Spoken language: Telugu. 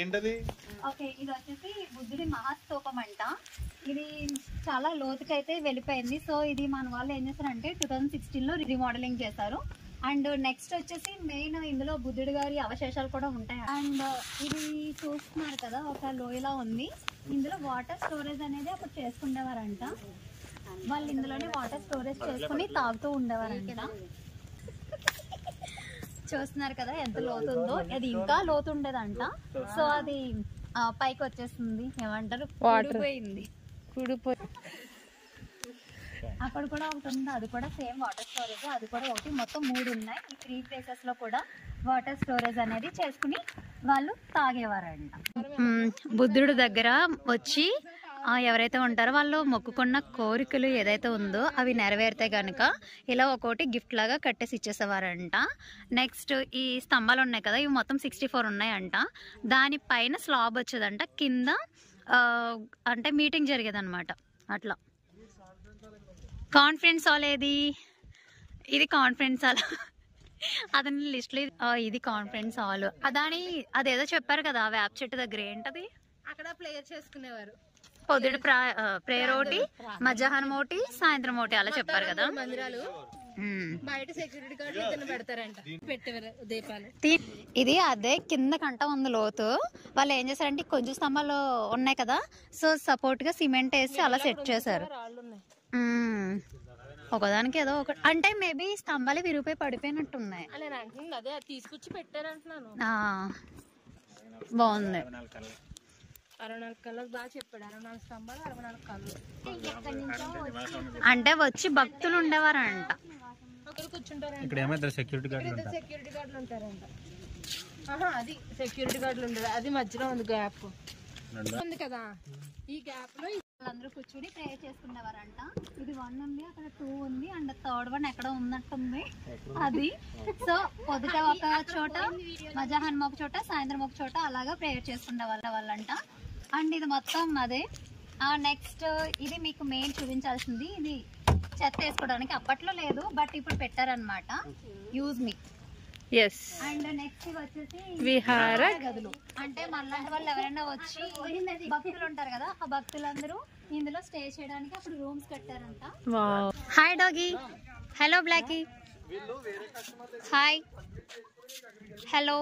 ఏంటది? ఓకే, ఇది వచ్చేసి బుద్ధుడి మహాస్తూపం అంట. ఇది చాలా లోతుకైతే వెళ్ళిపోయింది. సో ఇది మన వాళ్ళు ఏం చేస్తారంటే 2016 లో రీమోడలింగ్ చేశారు. అండ్ నెక్స్ట్ వచ్చేసి మెయిన్ ఇందులో బుద్ధుడి గారి అవశేషాలు కూడా ఉంటాయి. అండ్ ఇది చూస్తున్నారు కదా, ఒక లోయలా ఉంది. ఇందులో వాటర్ స్టోరేజ్ అనేది అప్పుడు చేసుకునేవారంట. వాళ్ళు ఇందులోనే వాటర్ స్టోరేజ్ చేసుకుని తాగుతూ ఉండేవారంట. చూస్తున్నారు కదా ఎంత లోతు ఉందో. అది ఇంకా లోతు ఉండేదంట. సో అది పైకి వచ్చేస్తుంది, ఏమంటారు, కూడిపోయింది. అక్కడ కూడా ఒకటి ఉంది, అది కూడా సేమ్ వాటర్ స్టోరేజ్. అది కూడా ఒకటి, మొత్తం 3 ఉన్నాయి. ఈ 3 ప్లేసెస్ లో కూడా వాటర్ స్టోరేజ్ అనేది చేసుకుని వాళ్ళు తాగేవారంట. బుద్ధుడి దగ్గర వచ్చి ఎవరైతే ఉంటారో వాళ్ళు మొక్కుకున్న కోరికలు ఏదైతే ఉందో అవి నెరవేరితే కనుక ఇలా ఒక్కోటి గిఫ్ట్ లాగా కట్టేసి ఇచ్చేసేవారంట. నెక్స్ట్ ఈ స్తంభాలు ఉన్నాయి కదా, ఇవి మొత్తం 64 ఉన్నాయంట. దానిపైన స్లాబ్ వచ్చేదంట. కింద అంటే మీటింగ్ జరిగేదన్నమాట. అట్లా కాన్ఫరెన్స్ హాల్ ఏది, ఇది కాన్ఫరెన్స్ హాల్. అతని లిస్ట్ లో ఇది కాన్ఫరెన్స్ హాల్. అదేదో చెప్పారు కదా వేప చెట్టు దగ్గర, ఏంటది, అక్కడ ప్లేయర్ చేసుకునేవారు. పొద్దుడు ప్రేయర్ ఒకటి, మధ్యాహ్నం ఒకటి, సాయంత్రం ఒకటి అలా చెప్పారు కదా. మందిరాలు బయట సెక్యూరిటీ గార్డులు పెడతారంట, పెట్టేవారు దీపాలు. ఇది అదే కింద కంట ఉంది లోతు. వాళ్ళు ఏం చేశారంటే కొంచెం స్తంభాలు ఉన్నాయి కదా, సో సపోర్ట్ గా సిమెంట్ వేసి అలా సెట్ చేశారు. ఒకదానికి ఏదో ఒకటి అంటే మేబీ స్తంభాలు విరిగిపోయి పడిపోయినట్టు ఉన్నాయి. అదే తీసుకొచ్చి పెట్టారంటున్నాను. బాగుంది. 64 కళ్ళు బాగా చెప్పాడు. 64 స్తంభాలు, 64 కళ్ళు. అంటే వచ్చి భక్తులు ఉండేవారంట. ఒకరు కూర్చుంటారంట. ఇక్కడ ఏమైతే సెక్యూరిటీ గార్డులు ఉంటారంట. అది సెక్యూరిటీ గార్డులు ఉండదు. అది మధ్యలో ఉంది, గ్యాప్ ఉంది కదా. ఈ గ్యాప్ లో అందరూ కూర్చుని ప్రేయర్ చేసుకునేవారంట. ఇది 1 ఉంది, అక్కడ 2 ఉంది, అండ్ 3rd వన్ ఎక్కడ ఉన్నట్టుంది అది. సో పొద్దుట ఒక చోట, మధ్యాహ్నం ఒక చోట, సాయంత్రం ఒక చోట అలాగా ప్రేయర్ చేసుకునే వాళ్ళంట. అండ్ ఇది మొత్తం అదే. నెక్స్ట్ ఇది మీకు మెయిన్ చూపించాల్సింది, ఇది చెత్త వేసుకోవడానికి అప్పట్లో లేదు, బట్ ఇప్పుడు పెట్టారనమాట. Use me. అండ్ నెక్స్ట్ వచ్చేసి విహార గదులు. అంటే మనలాంటి వాళ్ళు ఎవరైనా వచ్చి భక్తులు ఉంటారు కదా, ఆ భక్తులందరూ ఇందులో స్టే చేయడానికి అప్పుడు రూమ్స్ కట్టారంట. Hi doggy. Hello Blackie. Hi. Hello.